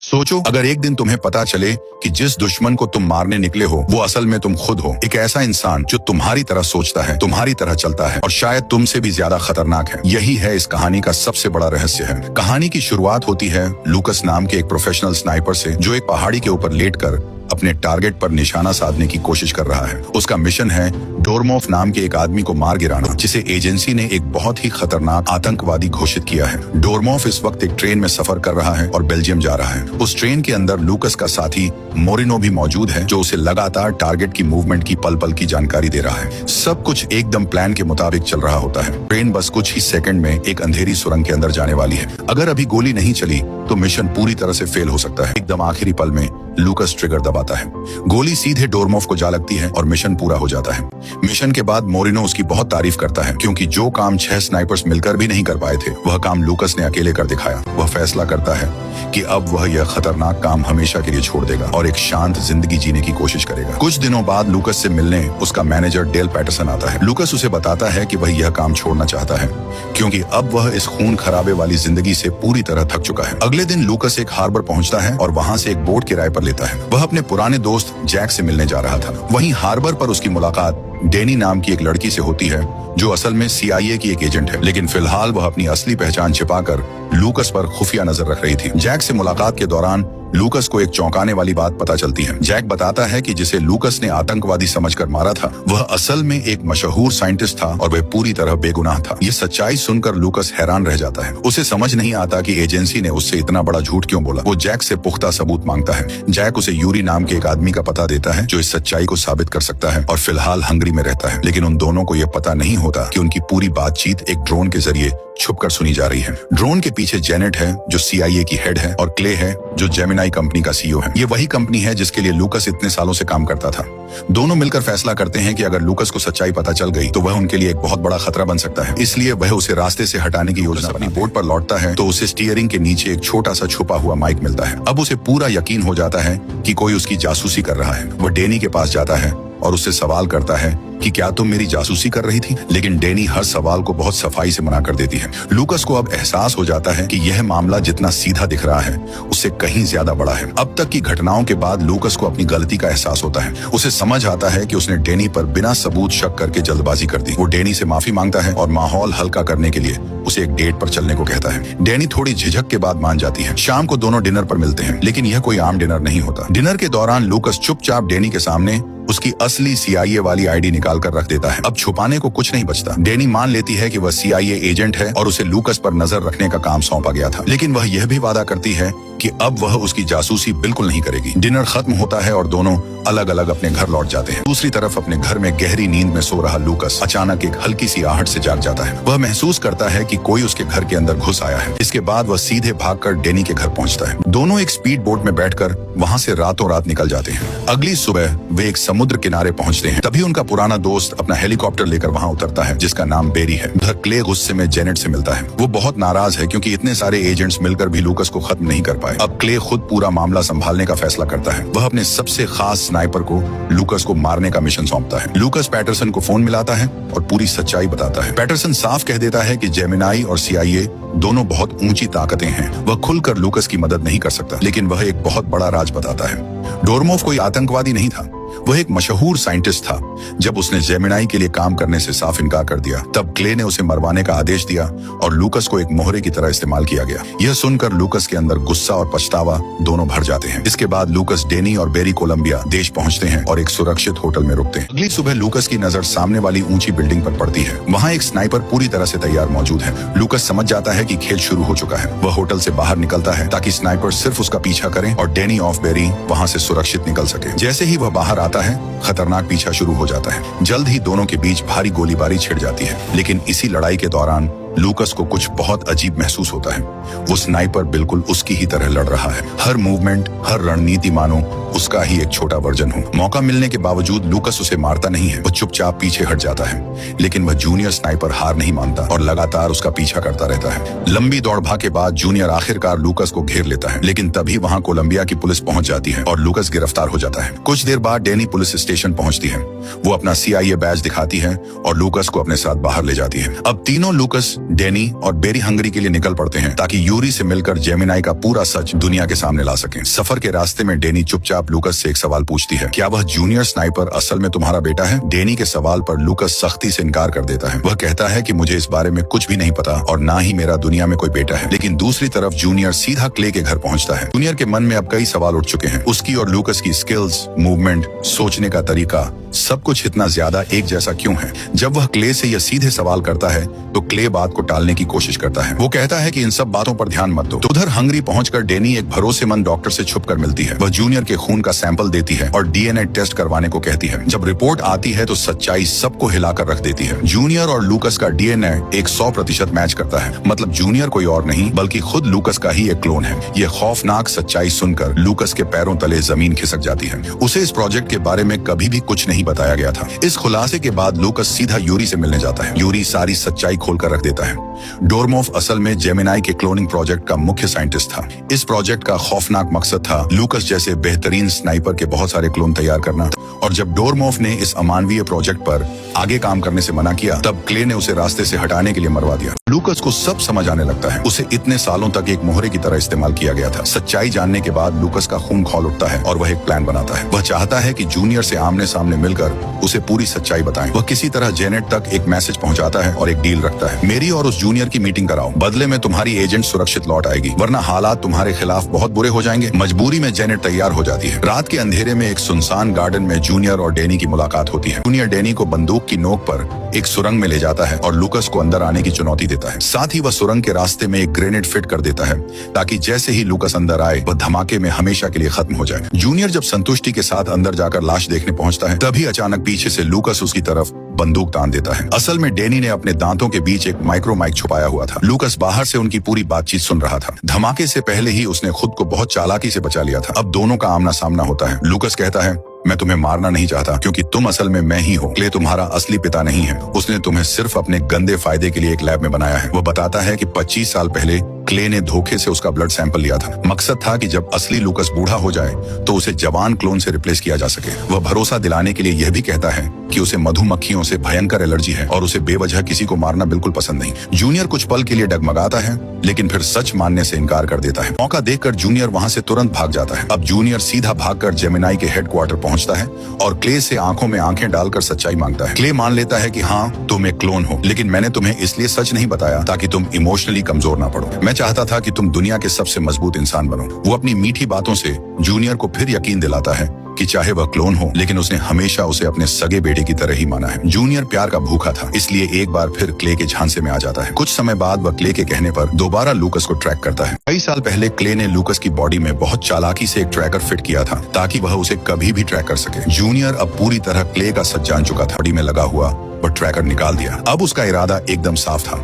सोचो, अगर एक दिन तुम्हें पता चले कि जिस दुश्मन को तुम मारने निकले हो वो असल में तुम खुद हो, एक ऐसा इंसान जो तुम्हारी तरह सोचता है, तुम्हारी तरह चलता है और शायद तुमसे भी ज्यादा खतरनाक है। यही है इस कहानी का सबसे बड़ा रहस्य है। कहानी की शुरुआत होती है लूकस नाम के एक प्रोफेशनल स्नाइपर से, जो एक पहाड़ी के ऊपर लेटकर अपने टारगेट पर निशाना साधने की कोशिश कर रहा है। उसका मिशन है डोरमॉफ नाम के एक आदमी को मार गिराना, जिसे एजेंसी ने एक बहुत ही खतरनाक आतंकवादी घोषित किया है। डोरमॉफ इस वक्त एक ट्रेन में सफर कर रहा है और बेल्जियम जा रहा है। उस ट्रेन के अंदर लूकस का साथी मोरिनो भी मौजूद है, जो उसे लगातार टारगेट की मूवमेंट की पल पल की जानकारी दे रहा है। सब कुछ एकदम प्लान के मुताबिक चल रहा होता है। ट्रेन बस कुछ ही सेकंड में एक अंधेरी सुरंग के अंदर जाने वाली है। अगर अभी गोली नहीं चली तो मिशन पूरी तरह से फेल हो सकता है। एकदम आखिरी पल में लूकस ट्रिगर दबाता है, गोली सीधे डोरमॉफ को जा लगती है और मिशन पूरा हो जाता है। मिशन के बाद मोरिनो उसकी बहुत तारीफ करता है, क्योंकि जो काम 6 स्नाइपर्स मिलकर भी नहीं कर पाए थे वह काम लूकस ने अकेले कर दिखाया। वह फैसला करता है कि अब वह यह खतरनाक काम हमेशा के लिए छोड़ देगा और एक शांत जिंदगी जीने की कोशिश करेगा। कुछ दिनों बाद लूकस से मिलने उसका मैनेजर डेल पैटरसन आता है। लूकस उसे बताता है कि वह यह काम छोड़ना चाहता है, क्योंकि अब वह इस खून खराबे वाली जिंदगी से पूरी तरह थक चुका है। अगले दिन लूकस एक हार्बर पहुंचता है और वहां से एक बोट किराए पर लेता है। वह अपने पुराने दोस्त जैक से मिलने जा रहा था। वहीं हार्बर पर उसकी मुलाकात डेनी नाम की एक लड़की से होती है, जो असल में CIA की एक एजेंट है, लेकिन फिलहाल वह अपनी असली पहचान छिपाकर लूकस पर खुफिया नजर रख रही थी। जैक से मुलाकात के दौरान लूकस को एक चौंकाने वाली बात पता चलती है। जैक बताता है कि जिसे लूकस ने आतंकवादी समझकर मारा था वह असल में एक मशहूर साइंटिस्ट था और वह पूरी तरह बेगुनाह था। ये सच्चाई सुनकर लूकस हैरान रह जाता है। उसे समझ नहीं आता कि एजेंसी ने उससे इतना बड़ा झूठ क्यों बोला। वो जैक से पुख्ता सबूत मांगता है। जैक उसे यूरी नाम के एक आदमी का पता देता है, जो इस सच्चाई को साबित कर सकता है और फिलहाल हंगरी में रहता है। लेकिन उन दोनों को यह पता नहीं होता कि उनकी पूरी बातचीत एक ड्रोन के जरिए छुपकर सुनी जा रही है। ड्रोन के पीछे जेनेट है, जो CIA की हेड है, और क्ले है, जो जेमिनाई कंपनी का CEO है। ये वही कंपनी है जिसके लिए लूकस इतने सालों से काम करता था। दोनों मिलकर फैसला करते हैं कि अगर लूकस को सच्चाई पता चल गई तो वह उनके लिए एक बहुत बड़ा खतरा बन सकता है। इसलिए वह उसे रास्ते से हटाने की योजना अपनी बोट पर लौटता है तो उसे स्टीयरिंग के नीचे एक छोटा सा छुपा हुआ माइक मिलता है। अब उसे पूरा यकीन हो जाता है कि कोई उसकी जासूसी कर रहा है। वह डेनी के पास जाता है और उससे सवाल करता है कि क्या तुम मेरी जासूसी कर रही थी? लेकिन डेनी हर सवाल को बहुत सफाई से मना कर देती है। लूकस को अब एहसास हो जाता है कि यह मामला जितना सीधा दिख रहा है उससे कहीं ज्यादा बड़ा है। अब तक की घटनाओं के बाद लूकस को अपनी गलती का एहसास होता है। उसे समझ आता है कि उसने डेनी पर बिना सबूत शक करके जल्दबाजी कर दी। वो डेनी से माफी मांगता है और माहौल हल्का करने के लिए उसे एक डेट पर चलने को कहता है। डेनी थोड़ी झिझक के बाद मान जाती है। शाम को दोनों डिनर पर मिलते हैं, लेकिन यह कोई आम डिनर नहीं होता। डिनर के दौरान लूकस चुपचाप डेनी के सामने उसकी असली CIA वाली ID निकाल कर रख देता है। अब छुपाने को कुछ नहीं बचता। डेनी मान लेती है कि वह CIA एजेंट है और उसे लूकस पर नजर रखने का काम सौंपा गया था, लेकिन वह यह भी वादा करती है कि अब वह उसकी जासूसी बिल्कुल नहीं करेगी। डिनर खत्म होता है और दोनों अलग अलग अपने घर लौट जाते हैं। दूसरी तरफ अपने घर में गहरी नींद में सो रहा लूकस अचानक एक हल्की सी आहट से जाग जाता है। वह महसूस करता है कि कोई उसके घर के अंदर घुस आया है। इसके बाद वह सीधे भागकर डेनी के घर पहुंचता है। दोनों एक स्पीड बोट में बैठकर वहां से रातों रात निकल जाते हैं। अगली सुबह वे एक समुद्र किनारे पहुंचते हैं। तभी उनका पुराना दोस्त अपना हेलीकॉप्टर लेकर वहां उतरता है, जिसका नाम बेरी है। उधर क्ले गुस्से में जेनेट से मिलता है। वो बहुत नाराज है क्योंकि इतने सारे एजेंट्स मिलकर भी लूकस को खत्म नहीं कर पाए। अब क्ले खुद पूरा मामला संभालने का फैसला करता है। वह अपने सबसे खास स्नाइपर को लूकस को मारने का मिशन सौंपता है। लूकस पैटरसन को फोन मिलाता है और पूरी सच्चाई बताता है। पैटरसन साफ कह देता है कि जेमिनाई और CIA दोनों बहुत ऊंची ताकतें हैं। वह खुलकर लूकस की मदद नहीं कर सकता, लेकिन वह एक बहुत बड़ा राज बताता है। डोरमॉफ कोई आतंकवादी नहीं था, वह एक मशहूर साइंटिस्ट था। जब उसने जेमिनाई के लिए काम करने से साफ इनकार कर दिया, तब क्ले ने उसे मरवाने का आदेश दिया और लूकस को एक मोहरे की तरह इस्तेमाल किया गया। यह सुनकर लूकस के अंदर गुस्सा और पछतावा दोनों भर जाते हैं। इसके बाद लूकस डेनी और बेरी कोलंबिया देश पहुंचते हैं और एक सुरक्षित होटल में रुकते हैं। अगली सुबह लूकस की नजर सामने वाली ऊंची बिल्डिंग पर पड़ती है। वहाँ एक स्नाइपर पूरी तरह से तैयार मौजूद है। लूकस समझ जाता है कि खेल शुरू हो चुका है। वह होटल से बाहर निकलता है ताकि स्नाइपर सिर्फ उसका पीछा करें और डेनी ऑफ बेरी वहाँ से सुरक्षित निकल सके। जैसे ही वह बाहर आता है, खतरनाक पीछा शुरू हो जाता है। जल्द ही दोनों के बीच भारी गोलीबारी छिड़ जाती है, लेकिन इसी लड़ाई के दौरान लूकस को कुछ बहुत अजीब महसूस होता है। वो स्नाइपर बिल्कुल उसकी ही तरह लड़ रहा है। हर मूवमेंट, हर रणनीति मानो उसका ही एक छोटा वर्जन हूँ। मौका मिलने के बावजूद लूकस उसे मारता नहीं है, वो चुपचाप पीछे हट जाता है। लेकिन वह जूनियर स्नाइपर हार नहीं मानता और लगातार उसका पीछा करता रहता है। लंबी दौड़ भाग के बाद जूनियर आखिरकार लूकस को घेर लेता है, लेकिन तभी वहाँ कोलंबिया की पुलिस पहुंच जाती है और लूकस गिरफ्तार हो जाता है। कुछ देर बाद डेनी पुलिस स्टेशन पहुंचती है। वो अपना CIA बैज दिखाती है और लूकस को अपने साथ बाहर ले जाती है। अब तीनों लूकस, डेनी और बेरी हंगरी के लिए निकल पड़ते हैं ताकि यूरी से मिलकर जेमिनाई का पूरा सच दुनिया के सामने ला सकें। सफर के रास्ते में डेनी चुपचाप लूकस से एक सवाल पूछती है, क्या वह जूनियर स्नाइपर असल में तुम्हारा बेटा है? डेनी के सवाल पर लूकस सख्ती से इनकार कर देता है। वह कहता है कि मुझे इस बारे में कुछ भी नहीं पता और ना ही मेरा दुनिया में कोई बेटा है। लेकिन दूसरी तरफ जूनियर सीधा क्ले के घर पहुंचता है। जूनियर के मन में अब कई सवाल उठ चुके हैं। उसकी और लूकस की स्किल्स, मूवमेंट, सोचने का तरीका, सब कुछ इतना ज्यादा एक जैसा क्यों है? जब वह क्ले से यह सीधे सवाल करता है तो क्ले बात को टालने की कोशिश करता है। वो कहता है कि इन सब बातों पर ध्यान मत दो। तो उधर हंगरी पहुंचकर डेनी एक भरोसेमंद डॉक्टर से छुपकर मिलती है। वह जूनियर के खून का सैंपल देती है और DNA टेस्ट करवाने को कहती है। जब रिपोर्ट आती है तो सच्चाई सबको हिलाकर रख देती है। जूनियर और लूकस का DNA एक 100% मैच करता है। मतलब जूनियर कोई और नहीं बल्कि खुद लूकस का ही एक क्लोन है। यह खौफनाक सच्चाई सुनकर लूकस के पैरों तले जमीन खिसक जाती है। उसे इस प्रोजेक्ट के बारे में कभी भी कुछ नहीं बताया गया था। इस खुलासे के बाद लूकस सीधा यूरी से मिलने जाता है। यूरी सारी सच्चाई खोलकर रख देता है। डोरमोफ असल में जेमिनाई के क्लोनिंग प्रोजेक्ट का मुख्य साइंटिस्ट था। इस प्रोजेक्ट का खौफनाक मकसद था लूकस जैसे बेहतरीन स्नाइपर के बहुत सारे क्लोन तैयार करना। और जब डोरमोफ ने इस अमानवीय प्रोजेक्ट पर आगे काम करने से मना किया तब क्ले ने उसे रास्ते से हटाने के लिए मरवा दिया। लूकस को सब समझ आने लगता है। उसे इतने सालों तक एक मोहरे की तरह इस्तेमाल किया गया था। सच्चाई जानने के बाद लूकस का खून खौल उठता है और वह एक प्लान बनाता है। वह चाहता है कि जूनियर से आमने सामने मिलकर उसे पूरी सच्चाई बताएं। वह किसी तरह जेनेट तक एक मैसेज पहुंचाता है और एक डील रखता है, मेरी और उस जूनियर की मीटिंग कराओ, बदले में तुम्हारी एजेंट सुरक्षित लौट आएगी, वरना हालात तुम्हारे खिलाफ बहुत बुरे हो जाएंगे। मजबूरी में जेनेट तैयार हो जाती है। रात के अंधेरे में एक सुनसान गार्डन में जूनियर और डेनी की मुलाकात होती है। जूनियर डेनी को बंदूक की नोक पर एक सुरंग में ले जाता है और लूकस को अंदर आने की चुनौती देता है। साथ ही वह सुरंग के रास्ते में एक ग्रेनेड फिट कर देता है ताकि जैसे ही लूकस अंदर आए वह धमाके में हमेशा के लिए खत्म हो जाए। जूनियर जब संतुष्टि के साथ अंदर जाकर लाश देखने पहुंचता है तभी अचानक पीछे से लूकस उसकी तरफ बंदूक तान देता है। असल में डेनी ने अपने दांतों के बीच एक माइक्रो माइक छुपाया हुआ था। लूकस बाहर से उनकी पूरी बातचीत सुन रहा था। धमाके से पहले ही उसने खुद को बहुत चालाकी से बचा लिया था। अब दोनों का आमना सामना होता है। लूकस कहता है, मैं तुम्हें मारना नहीं चाहता क्योंकि तुम असल में मैं ही हूँ। क्ले तुम्हारा असली पिता नहीं है। उसने तुम्हें सिर्फ अपने गंदे फायदे के लिए एक लैब में बनाया है। वो बताता है कि 25 साल पहले क्ले ने धोखे से उसका ब्लड सैंपल लिया था। मकसद था कि जब असली लूकस बूढ़ा हो जाए तो उसे जवान क्लोन से रिप्लेस किया जा सके। वह भरोसा दिलाने के लिए यह भी कहता है कि उसे मधुमक्खियों से भयंकर एलर्जी है और उसे बेवजह किसी को मारना बिल्कुल पसंद नहीं। जूनियर कुछ पल के लिए डगमगाता है लेकिन फिर सच मानने से इनकार कर देता है। मौका देखकर जूनियर वहाँ से तुरंत भाग जाता है। अब जूनियर सीधा भागकर जेमिनाई के हेडक्वार्टर पहुँचता है और क्ले से आंखों में आंखें डालकर सच्चाई मांगता है। क्ले मान लेता है कि हाँ तुम एक क्लोन हो, लेकिन मैंने तुम्हें इसलिए सच नहीं बताया ताकि तुम इमोशनली कमजोर ना पड़ो। मैं चाहता था कि तुम दुनिया के सबसे मजबूत इंसान बनो। वो अपनी मीठी बातों से जूनियर को फिर यकीन दिलाता है कि चाहे वह क्लोन हो लेकिन उसने हमेशा उसे अपने सगे बेटे की तरह ही माना है। जूनियर प्यार का भूखा था इसलिए एक बार फिर क्ले के झांसे में आ जाता है। कुछ समय बाद वह क्ले के कहने पर दोबारा लूकस को ट्रैक करता है। कई साल पहले क्ले ने लूकस की बॉडी में बहुत चालाकी से एक ट्रैकर फिट किया था ताकि वह उसे कभी भी ट्रैक कर सके। जूनियर अब पूरी तरह क्ले का सच जान चुका था। बॉडी में लगा हुआ वह ट्रैकर निकाल दिया। अब उसका इरादा एकदम साफ था,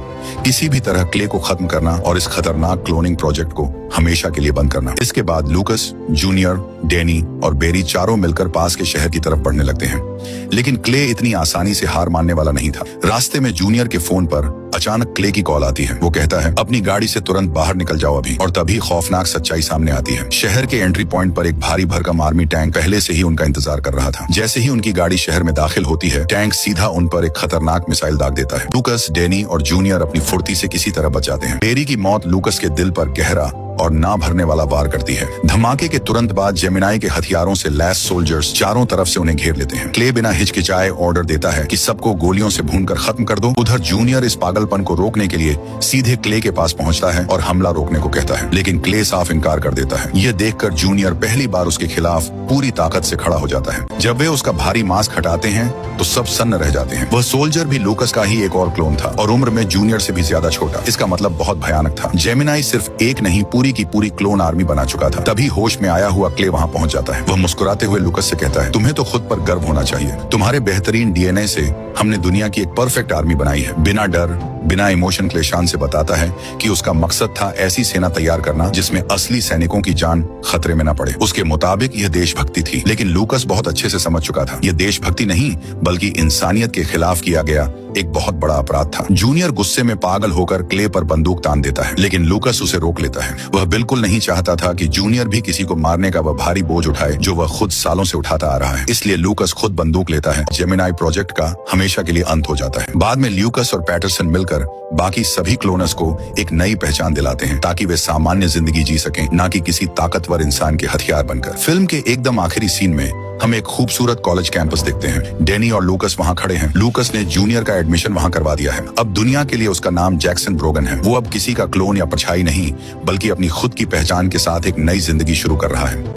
किसी भी तरह क्ले को खत्म करना और इस खतरनाक क्लोनिंग प्रोजेक्ट को हमेशा के लिए बंद करना। इसके बाद लूकस, जूनियर, डेनी और बेरी चारों मिलकर पास के शहर की तरफ बढ़ने लगते हैं। लेकिन क्ले इतनी आसानी से हार मानने वाला नहीं था। रास्ते में जूनियर के फोन पर अचानक क्ले की कॉल आती है। वो कहता है, अपनी गाड़ी से तुरंत बाहर निकल जाओ अभी। और तभी खौफनाक सच्चाई सामने आती है। शहर के एंट्री पॉइंट पर एक भारी भरकम आर्मी टैंक पहले से ही उनका इंतजार कर रहा था। जैसे ही उनकी गाड़ी शहर में दाखिल होती है टैंक सीधा उन पर एक खतरनाक मिसाइल दाग देता है। लूकस, डेनी और जूनियर अपनी फुर्ती से किसी तरह बच जाते हैं। बेरी की मौत लूकस के दिल पर गहरा और ना भरने वाला वार करती है। धमाके के तुरंत बाद जेमिनाई के हथियारों से लैस सोल्जर्स चारों तरफ से उन्हें घेर लेते हैं। क्ले बिना हिचकिचाए ऑर्डर देता है कि सबको गोलियों से भूनकर खत्म कर दो। उधर जूनियर इस पागलपन को रोकने के लिए सीधे क्ले के पास पहुंचता है और हमला रोकने को कहता है, लेकिन क्ले साफ इनकार कर देता है। यह देखकर जूनियर पहली बार उसके खिलाफ पूरी ताकत से खड़ा हो जाता है। जब वे उसका भारी मास्क हटाते हैं तो सब सन्न रह जाते हैं। वह सोल्जर भी लूकस का ही एक और क्लोन था और उम्र में जूनियर से भी ज्यादा छोटा। इसका मतलब बहुत भयानक था। जेमिनाई सिर्फ एक नहीं पूरी पूरी की पूरी क्लोन आर्मी बना चुका था। तभी होश में आया हुआ क्ले वहाँ पहुँच जाता है। वह मुस्कुराते हुए लूकस से कहता है, तुम्हें तो खुद पर गर्व होना चाहिए। तुम्हारे बेहतरीन डीएनए से हमने दुनिया की एक परफेक्ट आर्मी बनाई है। बिना डर, बिना इमोशन क्लेशान से बताता है कि उसका मकसद था ऐसी सेना तैयार करना जिसमें असली सैनिकों की जान खतरे में न पड़े। उसके मुताबिक यह देशभक्ति थी, लेकिन लूकस बहुत अच्छे से समझ चुका था यह देशभक्ति नहीं बल्कि इंसानियत के खिलाफ किया गया एक बहुत बड़ा अपराध था। जूनियर गुस्से में पागल होकर क्ले पर बंदूक तान देता है, लेकिन लूकस उसे रोक लेता है। वह बिल्कुल नहीं चाहता था कि जूनियर भी किसी को मारने का वह भारी बोझ उठाए जो वह खुद सालों से उठाता आ रहा है। इसलिए लूकस खुद बंदूक लेता है। जेमिनाई प्रोजेक्ट का हमेशा के लिए अंत हो जाता है। बाद में लूकस और पैटरसन मिलकर बाकी सभी क्लोनर्स को एक नई पहचान दिलाते हैं ताकि वे सामान्य जिंदगी जी सकें, न कि किसी ताकतवर इंसान के हथियार बनकर। फिल्म के एकदम आखिरी सीन में हम एक खूबसूरत कॉलेज कैंपस देखते हैं। डैनी और लूकस वहाँ खड़े हैं। लूकस ने जूनियर का एडमिशन वहाँ करवा दिया है। अब दुनिया के लिए उसका नाम जैक्सन ब्रोगन है। वो अब किसी का क्लोन या परछाई नहीं बल्कि अपनी खुद की पहचान के साथ एक नई जिंदगी शुरू कर रहा है।